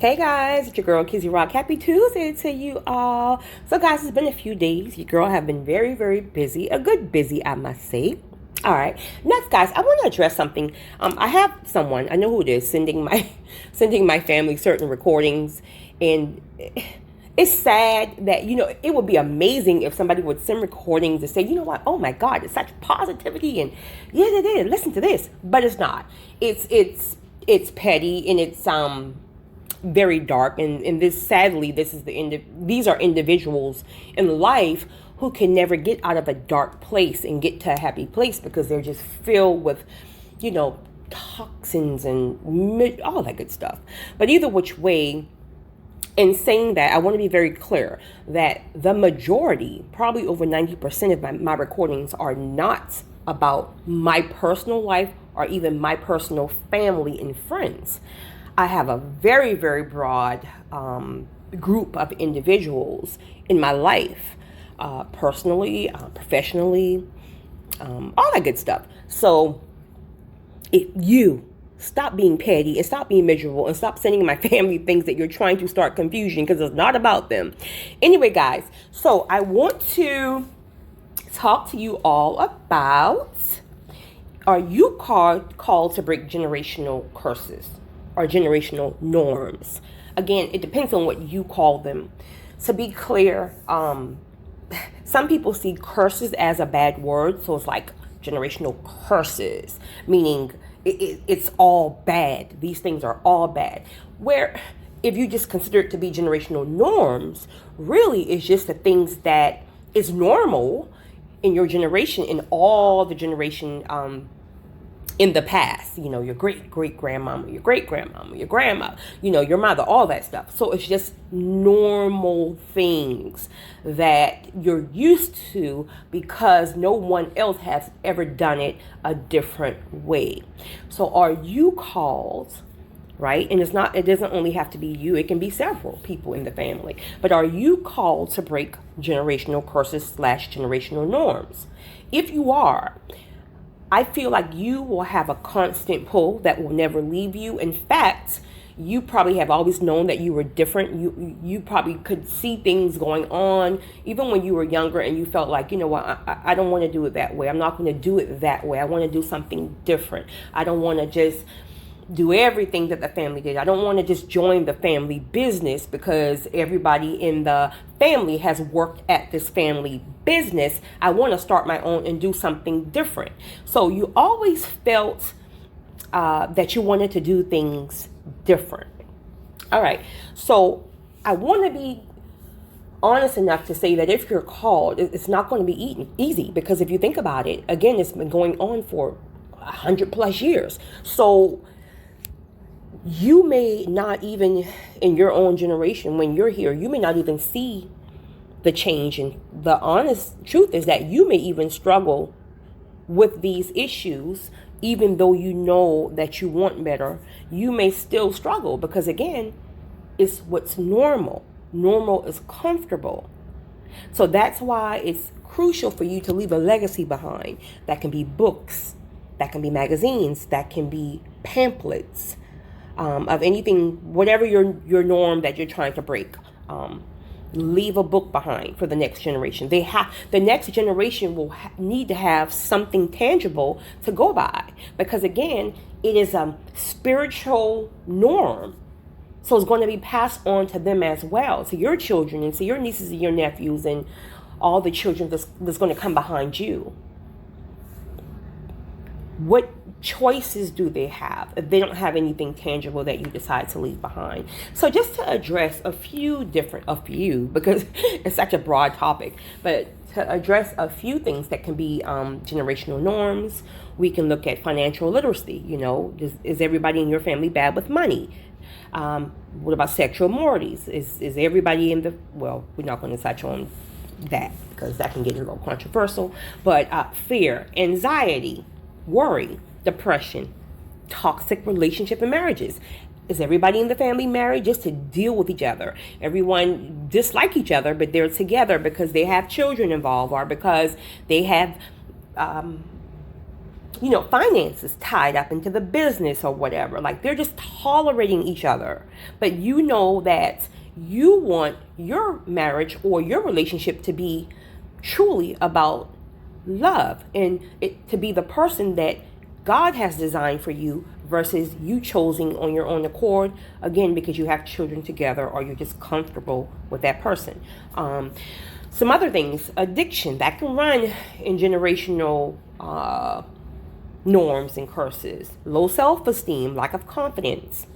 Hey guys, it's your girl Kizzy Rock. Happy Tuesday to you all. So guys, it's been a few days. Your girl have been very, very busy. A good busy, I must say. All right. Next, guys, I want to address something. I have someone, I know who it is, sending my sending my family certain recordings, and it's sad that, it would be amazing if somebody would send recordings and say, you know what, oh my God, it's such positivity, and yes, it is. Listen to this. But it's not. It's petty, and it's very dark, and this, sadly, this is these are individuals in life who can never get out of a dark place and get to a happy place because they're just filled with, toxins and all that good stuff. But either which way, in saying that, I want to be very clear that the majority, probably over 90% of my recordings, are not about my personal life or even my personal family and friends. I have a very, very broad group of individuals in my life, personally, professionally, all that good stuff. So if you stop being petty and stop being miserable and stop sending my family things that you're trying to start confusion, because it's not about them. Anyway, guys, so I want to talk to you all about, are you called to break generational curses or generational norms? Again, it depends on what you call them. To be clear, some people see curses as a bad word, so it's like generational curses, meaning it's all bad. These things are all bad. Where if you just consider it to be generational norms, really it's just the things that is normal in your generation, in all the generation in the past, your great-great-grandmama, your great-grandmama, your grandma, your mother, all that stuff. So it's just normal things that you're used to because no one else has ever done it a different way. So are you called, right? And it doesn't only have to be you, it can be several people in the family. But are you called to break generational curses / generational norms? If you are, I feel like you will have a constant pull that will never leave you. In fact, you probably have always known that you were different. You probably could see things going on even when you were younger, and you felt like, I don't want to do it that way. I'm not going to do it that way. I want to do something different. I don't want to just do everything that the family did. I don't want to just join the family business because everybody in the family has worked at this family business. I want to start my own and do something different. So you always felt that you wanted to do things different. All right. So I want to be honest enough to say that if you're called, it's not going to be easy, because if you think about it, again, it's been going on for 100+ years. So you may not even, in your own generation, when you're here, you may not even see the change. And the honest truth is that you may even struggle with these issues, even though you know that you want better. You may still struggle because, again, it's what's normal. Normal is comfortable. So that's why it's crucial for you to leave a legacy behind. That can be books, that can be magazines, that can be pamphlets, of anything, whatever your norm that you're trying to break. Leave a book behind for the next generation. The next generation will need to have something tangible to go by, because again, it is a spiritual norm. So it's going to be passed on to them as well, to your children and to your nieces and your nephews and all the children that's going to come behind you. What choices do they have if they don't have anything tangible that you decide to leave behind? So just to address a few, because it's such a broad topic, but to address a few things that can be generational norms, we can look at financial literacy. Is everybody in your family bad with money? What about sexual moralities? Is everybody well, we're not going to touch on that because that can get a little controversial, but fear, anxiety, worry, depression, toxic relationship and marriages. Is everybody in the family married just to deal with each other? Everyone dislike each other, but they're together because they have children involved, or because they have finances tied up into the business or whatever. Like they're just tolerating each other. But you know that you want your marriage or your relationship to be truly about love and it to be the person that God has designed for you versus you choosing on your own accord, again, because you have children together or you're just comfortable with that person. Some other things, addiction, that can run in generational norms and curses. Low self-esteem, lack of confidence,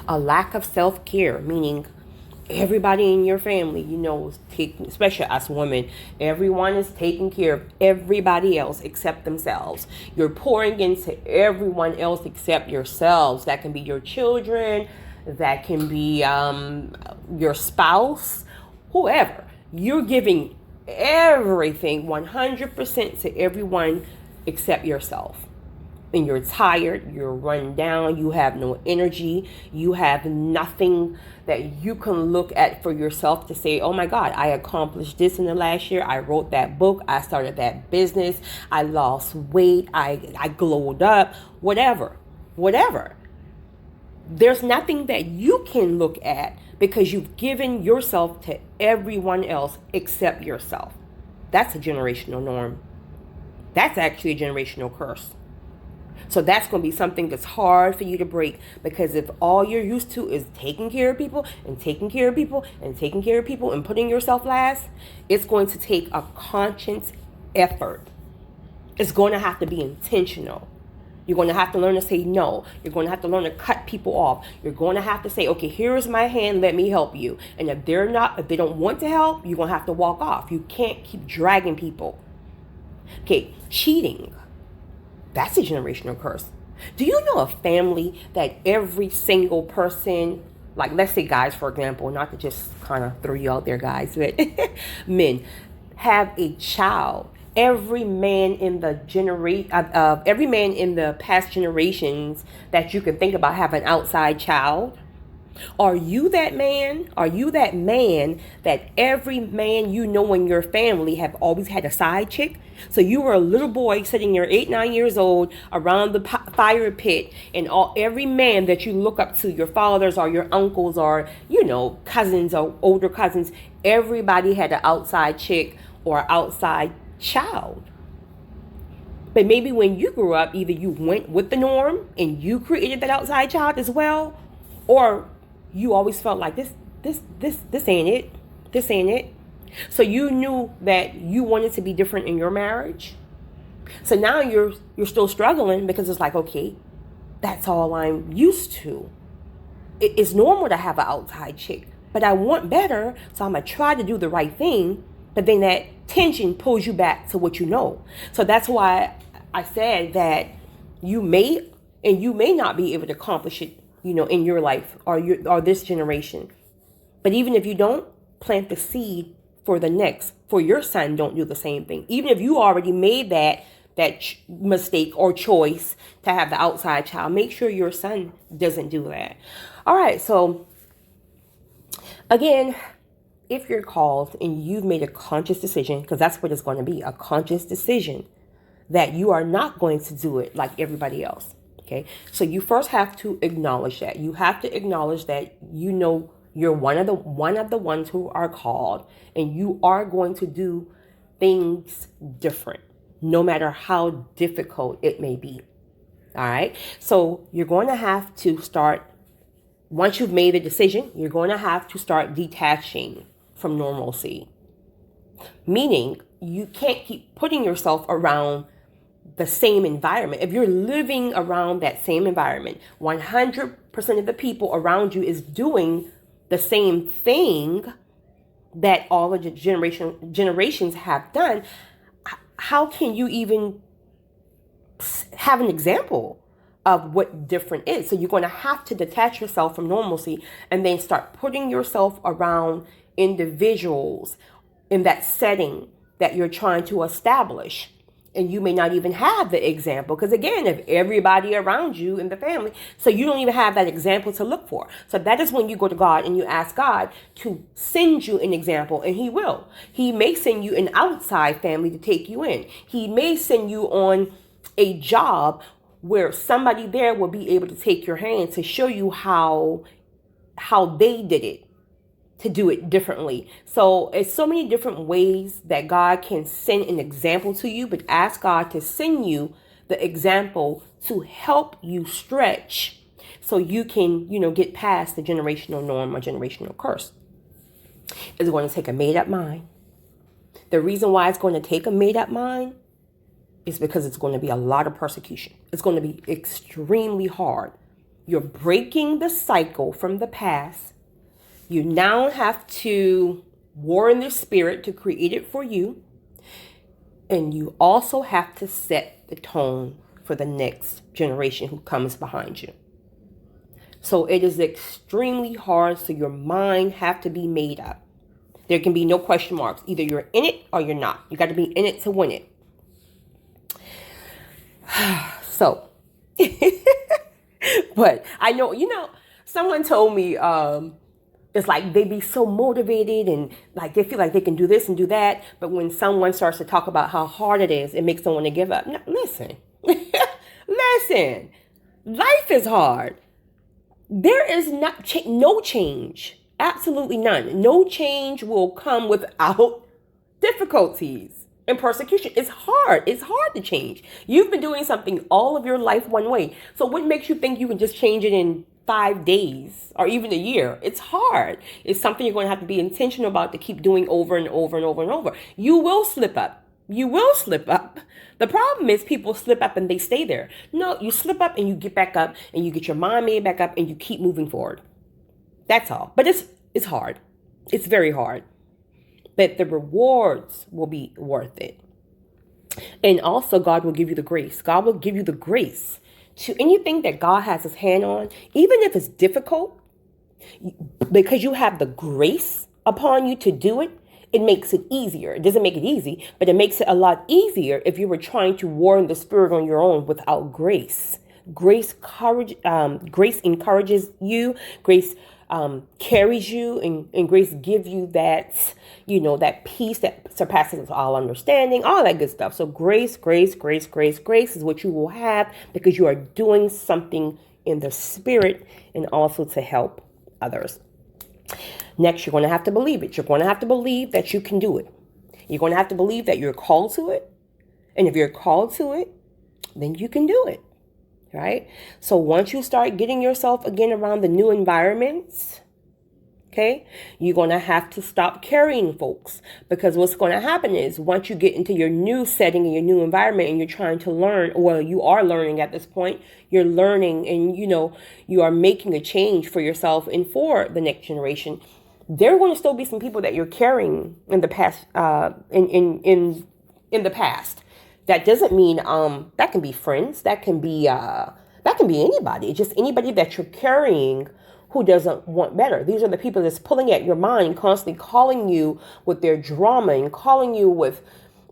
a lack of self-care, meaning everybody in your family, is taking, especially us women, everyone is taking care of everybody else except themselves. You're pouring into everyone else except yourselves. That can be your children, that can be your spouse, whoever. You're giving everything 100% to everyone except yourself. And you're tired, you're run down, you have no energy, you have nothing that you can look at for yourself to say, oh my God, I accomplished this in the last year. I wrote that book, I started that business, I lost weight, I glowed up, whatever. There's nothing that you can look at because you've given yourself to everyone else except yourself. That's a generational norm. That's actually a generational curse. So that's going to be something that's hard for you to break, because if all you're used to is taking care of people and taking care of people and taking care of people and putting yourself last, it's going to take a conscious effort. It's going to have to be intentional. You're going to have to learn to say no. You're going to have to learn to cut people off. You're going to have to say, okay, here's my hand, let me help you. And if they don't want to help, you're going to have to walk off. You can't keep dragging people. Okay, cheating. That's a generational curse. Do you know a family that every single person, like let's say guys, for example, not to just kind of throw you out there, guys, but men, have a child. Every man in the past generations that you can think about have an outside child. Are you that man? Are you that man that every man you know in your family have always had a side chick? So you were a little boy sitting there 8, 9 years old around the fire pit, and every man that you look up to, your fathers or your uncles or, cousins or older cousins, everybody had an outside chick or outside child. But maybe when you grew up, either you went with the norm and you created that outside child as well, or you always felt like this ain't it. This ain't it. So you knew that you wanted to be different in your marriage. So now you're still struggling because it's like, okay, that's all I'm used to. It's normal to have an outside chick, but I want better, so I'm going to try to do the right thing, but then that tension pulls you back to what you know. So that's why I said that you may not be able to accomplish it, in your life or this generation. But even if you don't, plant the seed for the next, for your son. Don't do the same thing. Even if you already made that mistake or choice to have the outside child, make sure your son doesn't do that. All right. So again, if you're called and you've made a conscious decision, because that's what it's going to be, a conscious decision that you are not going to do it like everybody else. Okay. So you first have to acknowledge that. You have to acknowledge that you're one of the ones who are called, and you are going to do things different, no matter how difficult it may be. All right. So you're going to have to start, once you've made the decision, you're going to have to start detaching from normalcy. Meaning you can't keep putting yourself around the same environment. If you're living around that same environment, 100% of the people around you is doing the same thing that all of the generations have done. How can you even have an example of what different is? So you're going to have to detach yourself from normalcy and then start putting yourself around individuals in that setting that you're trying to establish. And you may not even have the example, because again, if everybody around you in the family, so you don't even have that example to look for. So that is when you go to God and you ask God to send you an example, and He will. He may send you an outside family to take you in. He may send you on a job where somebody there will be able to take your hand to show you how they did it, to do it differently. So it's so many different ways that God can send an example to you, but ask God to send you the example to help you stretch so you can, get past the generational norm or generational curse. It's going to take a made up mind. The reason why it's going to take a made up mind is because it's going to be a lot of persecution. It's going to be extremely hard. You're breaking the cycle from the past. You now have to war in the spirit to create it for you. And you also have to set the tone for the next generation who comes behind you. So it is extremely hard. So your mind have to be made up. There can be no question marks. Either you're in it or you're not. You got to be in it to win it. So, but I know, someone told me, it's like they be so motivated and like they feel like they can do this and do that. But when someone starts to talk about how hard it is, it makes someone to give up. No, listen, listen, life is hard. There is no change. Absolutely none. No change will come without difficulties and persecution. It's hard. It's hard to change. You've been doing something all of your life one way. So what makes you think you can just change it in 5 days or even a year? It's hard. It's something you're going to have to be intentional about to keep doing over and over and over and over. You will slip up. You will slip up. The problem is people slip up and they stay there. No, you slip up and you get back up and you get your mind made back up and you keep moving forward. That's all. But it's hard. It's very hard. But the rewards will be worth it. And also God will give you the grace. God will give you the grace to anything that God has his hand on, even if it's difficult, because you have the grace upon you to do it. It makes it easier. It doesn't make it easy, but it makes it a lot easier if you were trying to war in the spirit on your own without grace. Grace encourages you. Grace carries you, and grace gives you that, that peace that surpasses all understanding, all that good stuff. So grace is what you will have because you are doing something in the spirit and also to help others. Next, you're going to have to believe it. You're going to have to believe that you can do it. You're going to have to believe that you're called to it. And if you're called to it, then you can do it. Right? So once you start getting yourself again around the new environments, okay, you're going to have to stop carrying folks, because what's going to happen is once you get into your new setting and your new environment and you're trying to learn, well, you are learning at this point, you're learning and, you are making a change for yourself and for the next generation. There are going to still be some people that you're carrying in the past, in the past. That doesn't mean that can be friends, that can be anybody, just anybody that you're carrying who doesn't want better. These are the people that's pulling at your mind, constantly calling you with their drama and calling you with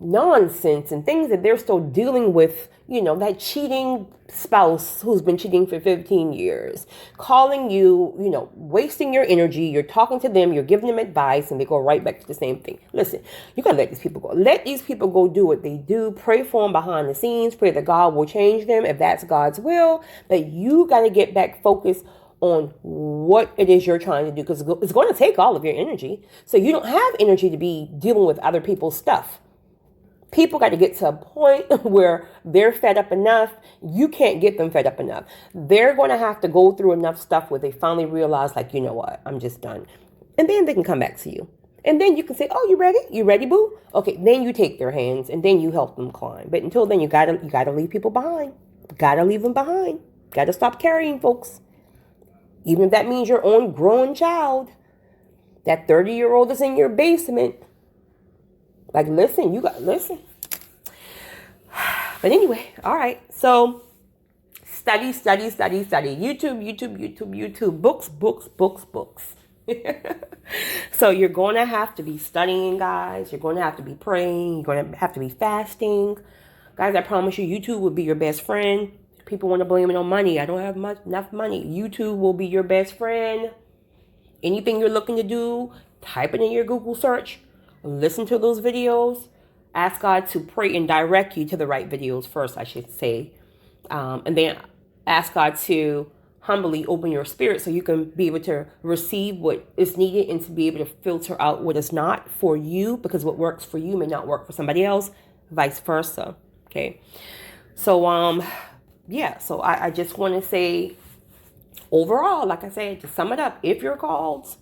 nonsense and things that they're still dealing with, that cheating spouse who's been cheating for 15 years, calling you, wasting your energy. You're talking to them, you're giving them advice, and they go right back to the same thing. Listen, you got to let these people go. Let these people go do what they do. Pray for them behind the scenes. Pray that God will change them if that's God's will. But you got to get back focused on what it is you're trying to do, because it's going to take all of your energy. So you don't have energy to be dealing with other people's stuff. People got to get to a point where they're fed up enough. You can't get them fed up enough. They're going to have to go through enough stuff where they finally realize, like, you know what, I'm just done. And then they can come back to you. And then you can say, oh, you ready? You ready, boo? Okay, then you take their hands and then you help them climb. But until then, you gotta leave people behind. Gotta leave them behind. Gotta stop carrying folks. Even if that means your own grown child, that 30-year-old is in your basement. Like, listen. But anyway, all right. So study. YouTube. Books. So you're going to have to be studying, guys. You're going to have to be praying. You're going to have to be fasting. Guys, I promise you, YouTube will be your best friend. People want to blame it on money. I don't have enough money. YouTube will be your best friend. Anything you're looking to do, type it in your Google search. Listen to those videos. Ask God to pray and direct you to the right videos first, I should say. And then ask God to humbly open your spirit so you can be able to receive what is needed and to be able to filter out what is not for you, because what works for you may not work for somebody else, vice versa. Okay. So, yeah, so I just want to say overall, like I said, to sum it up, if you're called,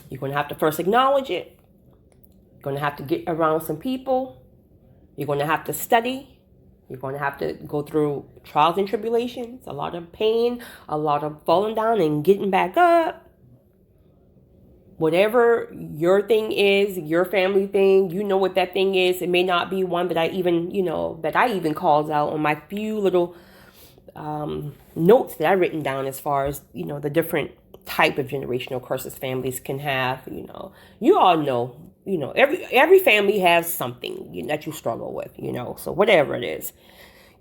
you're going to have to first acknowledge it. You're going to have to get around some people. You're going to have to study. You're going to have to go through trials and tribulations, a lot of pain, a lot of falling down and getting back up. Whatever your thing is, your family thing, you know what that thing is. It may not be one that I even calls out on my few little notes that I've written down as far as, the different type of generational curses families can have. You all know, every family has something that you struggle with, so whatever it is,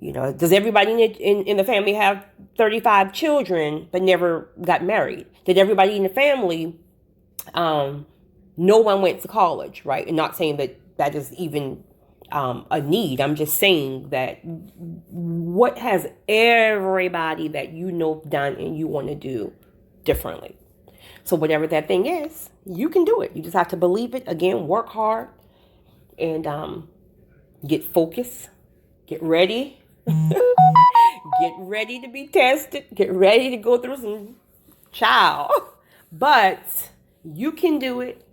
does everybody in the family have 35 children but never got married? Did everybody in the family, no one went to college, right? And not saying that is even a need. I'm just saying that what has everybody that done and you want to do differently. So whatever that thing is, you can do it. You just have to believe it. Again, work hard and get focused, get ready, get ready to be tested, get ready to go through some child. But you can do it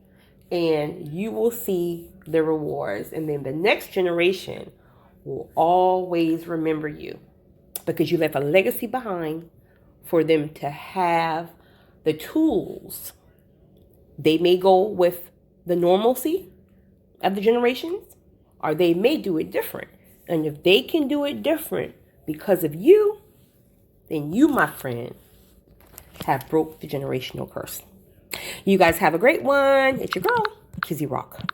and you will see the rewards. And then the next generation will always remember you because you left a legacy behind for them to have the tools. They may go with the normalcy of the generations, or they may do it different. And if they can do it different because of you, then you, my friend, have broke the generational curse. You guys have a great one. It's your girl, Kizzy Rock.